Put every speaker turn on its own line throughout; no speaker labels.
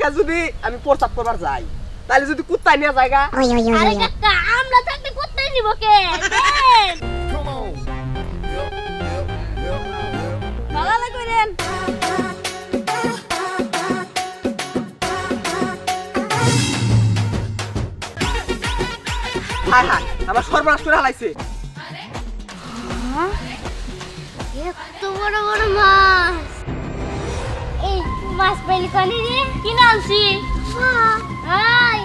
রাইখা যদি আমি প্রস্তাব করবার যাই তাহলে যদি কুত্তায় নিয়ে জায়গা
আরে কাকা আমরা থাকতে কুত্তাই নিব কে দেন ভালো লাগবেন
হায় হায় আমার সর্বনাশ করে হালাইছে
এত বড় বড় মাছ এই মাছ পেলি কানি রে কি নামছি হাই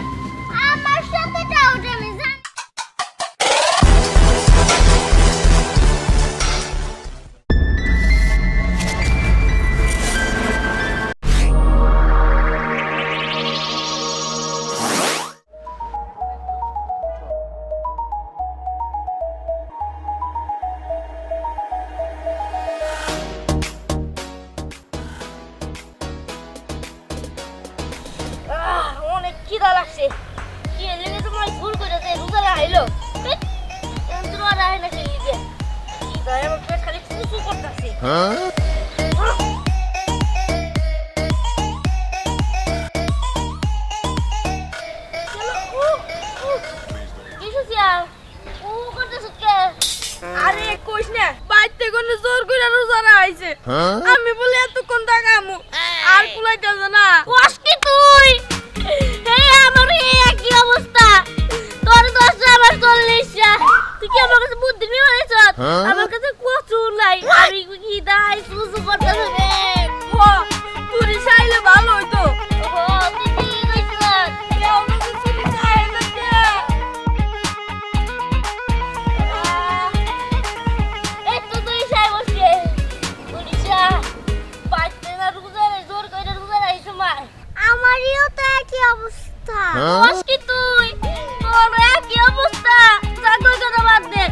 আমার সাথে ডাউট আমি জানি খিদা লাগছে কি লেগে তো মই ভুল করেছে রোজা রাইলো এন্ত্র রাই না কি লিগে খিদা আমার পেট খালি ফুসু করতেছে আরে কইস না বাইতে কোন জোর করে রোজা রাইছে আমি বলে এত কোন দাগামু আর কুলাইতা না কস কি তুই আমার কি অবস্থা তোর দশ আমার 40 তুই কি আমার কাছে বুদ্ধি নিয়ে আইছ আমার কাছে কচু নাই আমি কি দাই সুসু করতে হবে ও তুই চাইলে ভালো হইতো ও তুই কি কইছিস কেউ না কিছু চাই না এই তো তুই চাই বসে তুই চা পাইতে না রুজারে জোর কইরা রুজারে আইছ মা আমারও তো একই অবস্থা বস কি তুই তোর একই অবস্থা জাগো কথা বাদ দে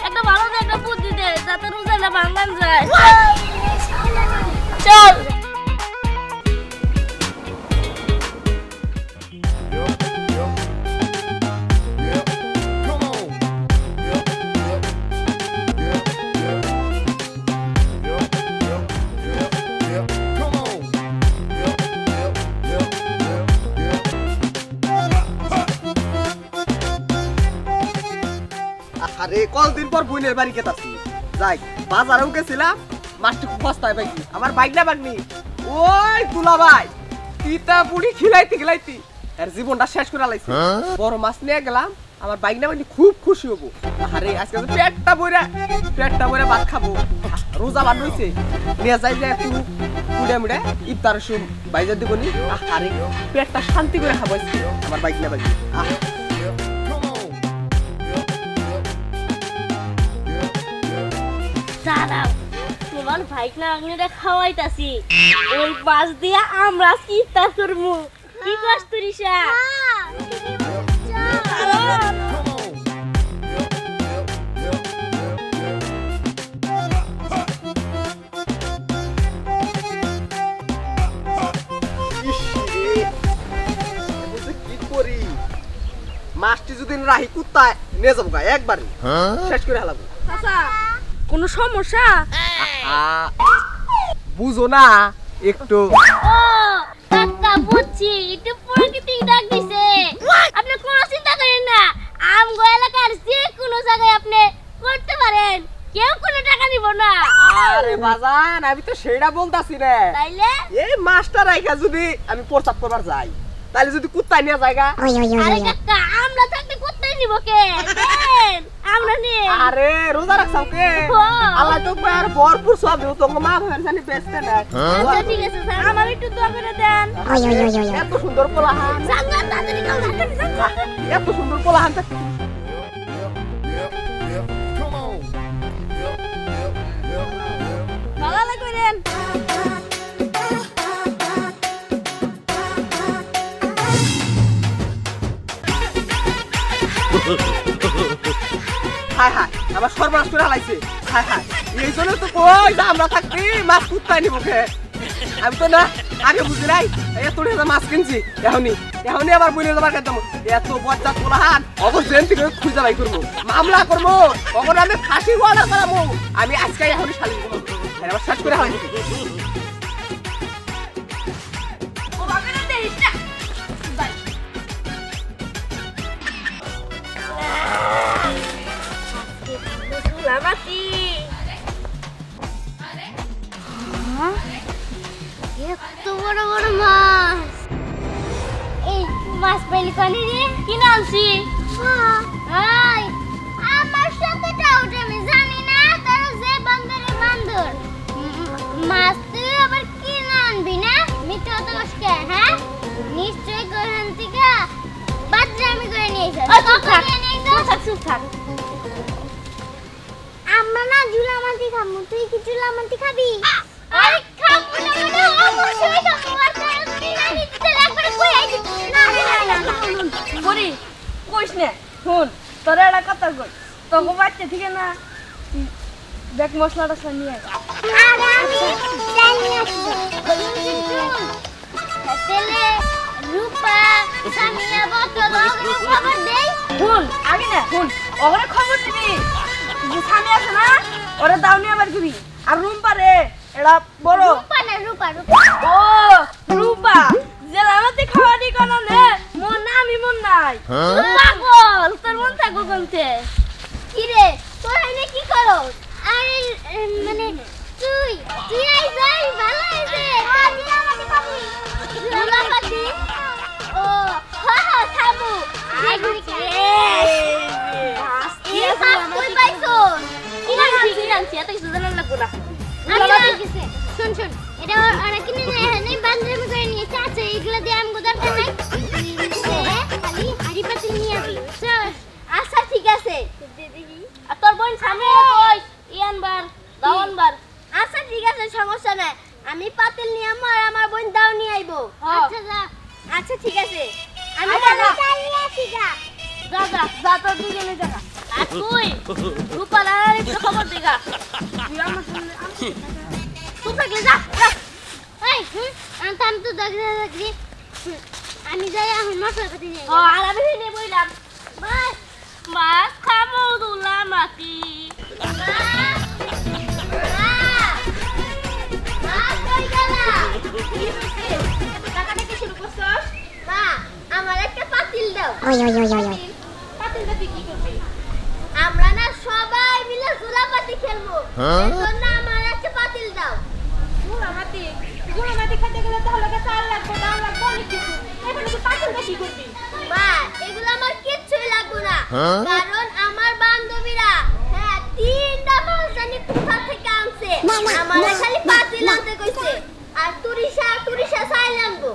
একটা ভালো দে একটা বুদ্ধি দে যাতে রোজাটা ভাঙান যায় চল
আরে কতদিন পর বোনের বাড়ি গেতাছি যাই বাজারেও গেছিলাম মাছটি খুব সস্তায় পাইছি আমার বাইক না বাগনি ওই তুলা ভাই তিতা বুড়ি খিলাইতি আর জীবনটা শেষ করে লাইছে বড় মাছ নিয়ে গেলাম আমার বাইক না বাগনি খুব খুশি হবো আরে আজকে তো পেটটা বইরা ভাত খাবো রোজা বান হইছে নিয়ে যাই যে একটু কুড়ে মুড়ে ইফতারের সময় বাইজার দিব নি আরে পেটটা শান্তি করে খাবো আমার বাইক না বাগনি
দাঁড়াও তোমার ভাইক না আঙুলে খাওয়াইতাছি ওই বাস দিয়া আমরা চিন্তা করবো কি কাজ তুরিসা
কি করি মাছটি যদি রাহি কুত্তায় নিয়ে যাবো গা একবারই শেষ করে হালাবো
কোনো সমস্যা
বুঝো না একটু
ও কাকা বুঝছি একটু প্রকৃতি ডাক দিছে আপনি কোনো চিন্তা করেন না আমগো এলাকার যে কোনো জায়গায় আপনি করতে পারেন কেউ কোনো টাকা দিব না
আরে বাজান আমি তো সেটা বলতাছি রে
তাইলে
এই মাছটা রাইখা যদি আমি প্রস্তাব করবার যাই তাহলে যদি কুত্তায় নিয়ে জায়গা
আরে কাকা আমরা থাকতে কুত্তাই নিব কে দেন আমরা নে
আরে রোজা রাখছাও কে আল্লাহ তো আর ভরপুর সব দেব তোমার মা ভাইয়ের জানি বেচতে না
আচ্ছা ঠিক আছে স্যার আমার একটু দোয়া করে দেন
এত সুন্দর পোলাহান
জাঙ্গা তাড়াতাড়ি কাম রাখেন
এত সুন্দর পোলাহান
ভালো লাগবেন
হায় হায় আমার সর্বনাশ করে হালাইছে হায় হায় এই জন্য তো কই না আমরা থাকবি মাছ কুত্তায় নিব কে আমি তো না আগে বুঝি নাই এত টাকা মাছ কিনছি এখনই আবার বলে যাবার কেন এত বজ্জাত পোলাহান অবশ্যই থেকে খুঁজে বাই করবো মামলা করবো তখন আমি ফাঁসি ওয়ালা করাবো আমি আজকে এখনই শালি করবো আবার শেষ করে হালাইছি
ও বাবা না দেইটা মাছ পাইলি কলি রে কিনে আনছি এই আমার সাথে টাউট আমি জানি না তোর যে বান্দরে বান্দর মাছ তুই আবার কিনে আনবি না মিথ্যা কথা কসকে হ্যাঁ নিশ্চয় গ্রহণ থেকে বাদরামি করে নিয়ে এসে চুপ থাক আমরা না ঝুলামাটি খাবো তুই কি ঝুলামাটি খাবি আরে খাবো না মানে অবশ্যই খাবো আর তুই না নিতে একবার কই আইছি না
বড়ি কইস না শুন তোরা একটা কথা কই তোকে বাচ্চা থেকে না দেখ মশলাটা নিয়ে আয়
আরে আমি জানি না তেলে রূপা সামিয়া বটল ওগুলো খবর দেই
শুন আগে না শুন ওরে খবর দিবি যে সামনে আছে না ওরে দাওনি আবার দিবি আর রুম পারে এরা বড়
রূপা না রূপা
ও রূপা জেলামাতি খাওয়ানি কোন নে মন না আমি মন নাই
পাগল তোর মন থাকো কোনতে কি রে তোর এনে কি করো আরে মানে তুই আই যাই ভালো হইছে কাজী আমাকে খাবি জুলাপাতি ও হা খাবো দেখি এই পাস কই পাইছো কি জানছি এত কিছু জানার লাগবে না শুন এটা ওরা কিনে নেই বান্দরমি করে নিয়েছে আচ্ছা এগুলো দিয়ে আমি দরকার নাই খালি হাড়ি পাতিল নিয়ে আসি আচ্ছা ঠিক আছে আর তোর বোন সামনে কই ইয়ানবার দাওনবার আচ্ছা ঠিক আছে সমস্যা নাই আমি পাতিল নিয়ে আমার বোন দাও নিয়ে আইবো আচ্ছা যা আচ্ছা ঠিক আছে আমি চাল নিয়ে আসি যা তোর দুজনে যা আর তুই রূপালার একটু খবর দিগা তুই আমার সামনে তুই থাকলে যা এই আমি তো দেখি আমি যাই এখন মশলাপাতি নিয়ে আর আমি নিয়ে বইলাম বাস মাছ খাবো দুলামাতি আমার একটা পাতিল দাও পাতিলটা তুই কি করবি আমরা না সবাই মিলে জুলাপাতি খেলবো এজন্য আমার একটা পাতিল দাও
জুলামাতি খেতে গেলে তাহলে চাল লাগবে দাম লাগবে অনেক কিছু এখন তুই পাতিলটা কি করবি
মা এগুলো আমার কিচ্ছুই লাগবে না কারণ আমার বান্ধবীরা হ্যাঁ তিনটা মাছ জানি কোথা থেকে আনছে আমার খালি পাতিল আনতে কইছে আর তুরিশা চাইল আনবো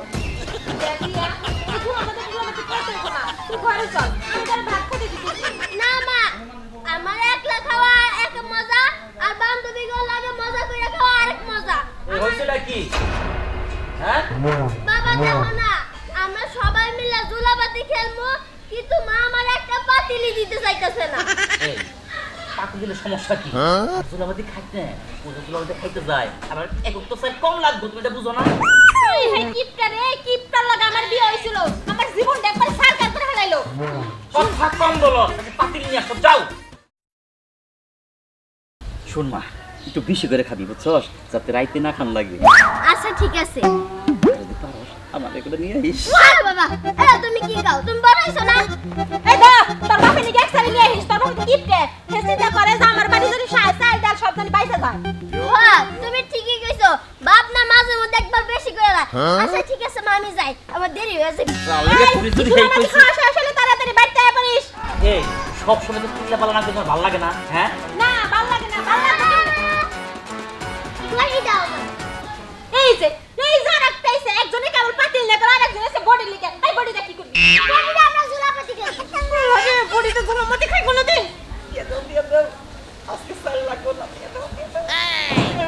না মা আমার একলা খাওয়া এক মজা আর বান্ধবী গুলো লাগে মজা করে খাওয়া আরেক মজা
হইছেটা কি হ্যাঁ
বাবা দেখো না আমরা সবাই মিলে জুলাপাতি খেলবো কিন্তু মা আমার একটা পাতিলি দিতে চাইতেছে না
এই পাতি দিলে সমস্যা কি জুলাবাদি খাইতে ওদের জুলাবাদি খাইতে যায় আবার এক তো স্যার কম লাগবে তুমি এটা বুঝো না
এই কিপটা লাগা আমার বিয়ে হইছিল আমার জীবনটা একবার সারকার করে ফেলাইলো
কথা কম বলো পাতি নিয়ে আসো যাও শোন মা একটু বেশি করে খাবি বুঝছস যাতে রাইতে না খান লাগবে
আচ্ছা ঠিক আছে
যদি পারোস আমার এগুলো নিয়ে আইস
বাবা তুমি কি খাও তুমি বড় হইছো না
এই দা তোর বাপে নিকে একসারি নিয়ে আহিস তোর বাপে কিপটে হেসিটা করে যে আমার বাড়ি যদি চাল ডাল সব জানি পাইছে যায়
হ্যাঁ তুমি ঠিকই কইছো বাপ না মাঝে মধ্যে একবার বেশি করে না আচ্ছা ঠিক আছে মা আমি যাই আমার দেরি হয়ে যাবে
লাগে পুরি চুরি খাই কইছিস
আসলে তাড়াতাড়ি বাইতে আয় পারিস
এই সব সময় তো চিল্লা পালা না করতে ভালো লাগে না হ্যাঁ
না ভালো লাগে না
লাগি দাও
এই যে রাখতেছে একজনে কেবল পাতিল না করে আরেকজনে সে বডি লিখে এই বডিটা কি করবি
বড়িটা আমরা জুলাপাতি খেলবো
আরে বডিটা জুলাপাতি খাই কোনদিন
আজকে চাল লাগবে না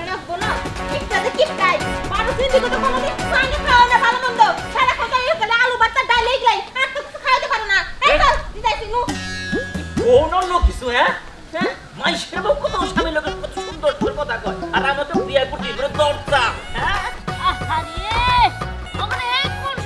রাখবো না একটা যে কিপটাই মানুষ নিতে তো কোনদিন সাঙ্গে খাওয়া না ভালো মন্দ সারা কথা এই গেলে আলু ভর্তা ডাল এই গলাই আর তো কিছু খাইতে পারো না এই তো দিদাইছি নু
কোন লোক কিছু হ্যাঁ মাইশের লোক কত স্বামী লোকের কত সুন্দর করে কথা কয় আর আমার তো বিয়ে করতে পুরো দরজা হ্যাঁ
আরে ওখানে কোন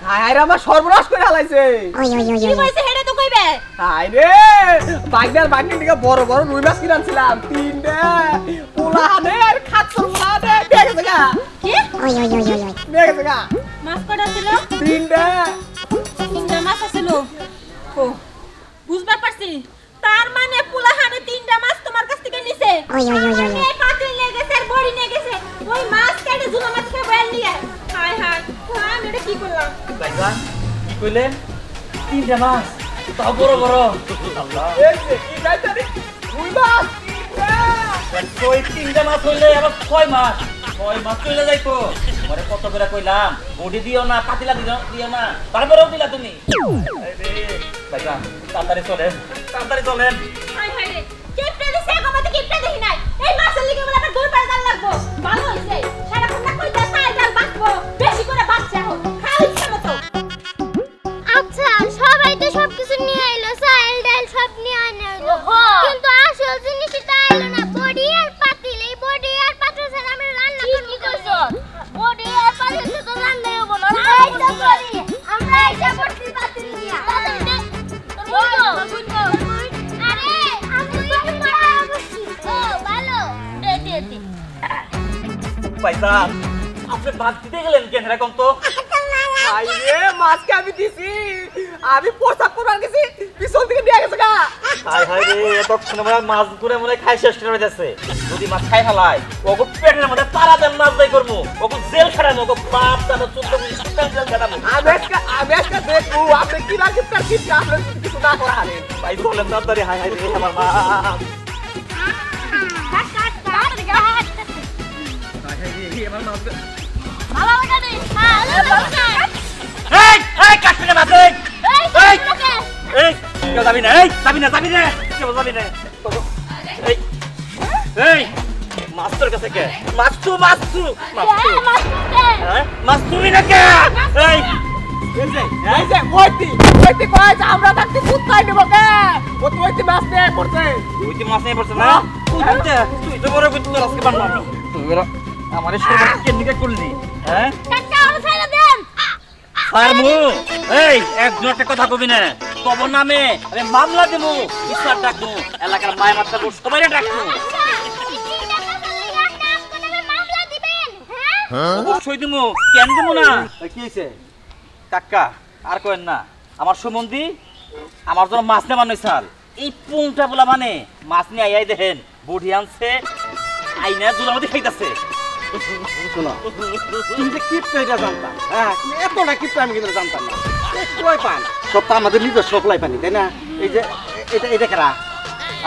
হায় রে আমার সর্বনাশ করে হালাইছে
কি হইছে হেডে তো কইবে
হায় রে বাইকনার দিকে বড় বড় রুই মাছ কিনে আনছিলাম 3টা পোলাহানে আর খাচ্ছর পোলাহানে দেখে দেখা
কি
দেখে দেখা
মাছ কটা ছিল
3টা
মাছ ছিল ও বুঝবার পারছি তার মানে পোলাহানে 3টা মাছ তোমার কাছ থেকে নিছে এই পাতিল নিয়ে গেছে আর বড়ি নিয়ে গেছে ওই মাছ কেটে জুনা মাছ খেয়ে বেল নিয়ে হায় হায় আমি এটা কি করলাম
ভাইজান কি কইলেন 3টা মাছ তাও বড় বড় আল্লাহ
এই যে কি যাইতে রে রুই মাছ
3টা মাছ হইলে আবার 6 মাছ চলে যাইতো পরে কত করে কইলাম বডি দিও না পাতিলা দিও না তারপরেও দিলা তুমি আরে ভাইজান তাড়াতাড়ি চলেন
হায় হায় রে কেপটা দিছে আমাদের কেপটা দেখি নাই এই মাছের লিগে বলে আমার দূর পার জাল লাগবো ভালো হইছে সারা কোন না কইতা সাই জাল বাঁচবো বেশি করে বাচ্চা হোক খাও ইচ্ছা মতো
আচ্ছা সবাই তো সবকিছু নিয়ে আইলো চাল ডাল সব নিয়ে আনলো কিন্তু আসল জিনিসটা আইলো না বডি আর পাতিল এই বডি আর পাতিল ছাড়া আমরা রান্না করব কি কইছো বডি আর পাতিল তো রান্না হইব না আমরা এটা করতে পাতিল নিয়া আরে আমি তো মারা বসছি ও ভালো দে
ভাইজান আপনি ভাত দিতে গেলেন কেন এরকম তো
হায় রে মাছকে আমি দিছি আমি প্রসাব করবার গেছি পিছন থেকে নিয়ে গেছে গা
হায় রে এতক্ষণ আমরা মাছ ঘুরে মনে খাই শেষ করে যাচ্ছে যদি মাছ খাই ফেলায় ওকে পেটের মধ্যে তারা দেন মাছ বাই করবো ওকে জেল খাটাবো ওকে বাপ দাদা 14 জেল খাটাবো
আমি আজকে দেখবো আপনি কি লাগে তার কিছু আপনি কিছু না করা হারেন
ভাই বলেন তাড়াতাড়ি হায় রে আমার মা এই কাটতে না তুই এই কেউ যাবি না কেউ যাবি না এই মাস্টার কাছে কে মাছ তুমি না কে এই
এই যে ওইটি কয় যে আমরা থাকতে কুত্তাই দেব কে ও তো ওইটি মাছ নিয়ে পড়ছে
তুই মাছ নিয়ে পড়ছে না তুই তো বড় করতে আজকে বানাবো তুই আমারে সবাই কেন করলি হ্যাঁ
কাকা আর ছাইরা দেন
ফার্মু এই একজন একটা কথা কবি না তব নামে আমি মামলা দেবো বিচার ডাকবো এলাকার মায়ের মাথা সবাই ডাকবো অবশ্যই দিমু কেন দিমু না কি হয়েছে কাকা আর কেন না আমার সম্বন্ধী আমার জন্য মাছ নেওয়া নয় সাল এই পুংটা বলা মানে মাছ নিয়ে আইয়াই দেখেন বুড়ি আনছে আইনা জুলার মধ্যে খাইতেছে
শোনো তুমি যে কিপটা এটা জানতাম হ্যাঁ এত না কিপটা আমি কিন্তু জানতাম না কই পান সব তো আমাদের নিজের সপ্লাই পানি তাই না এই যে এটা কারা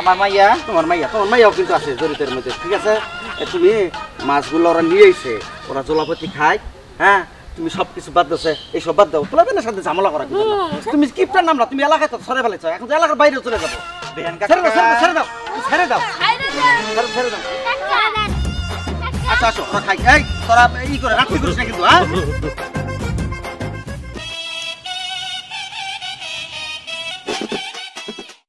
আমার মাইয়া
তোমার মাইয়াও কিন্তু আছে জড়িতের মধ্যে ঠিক আছে তুমি মাছগুলো ওরা নিয়ে এসে ওরা জলাপতি খায় হ্যাঁ তুমি সবকিছু বাদ দাও এই সব বাদ দাও পোলাবেনের সাথে ঝামেলা করা কিন্তু তুমি কিপটার নাম না তুমি এলাকায় তো সরে ফেলেছ এখন তো এলাকার বাইরেও চলে যাবো ছেড়ে দাও আচ্ছা আসো ওরা খাই তোরা ই করে রাখি করিস না কিন্তু হ্যাঁ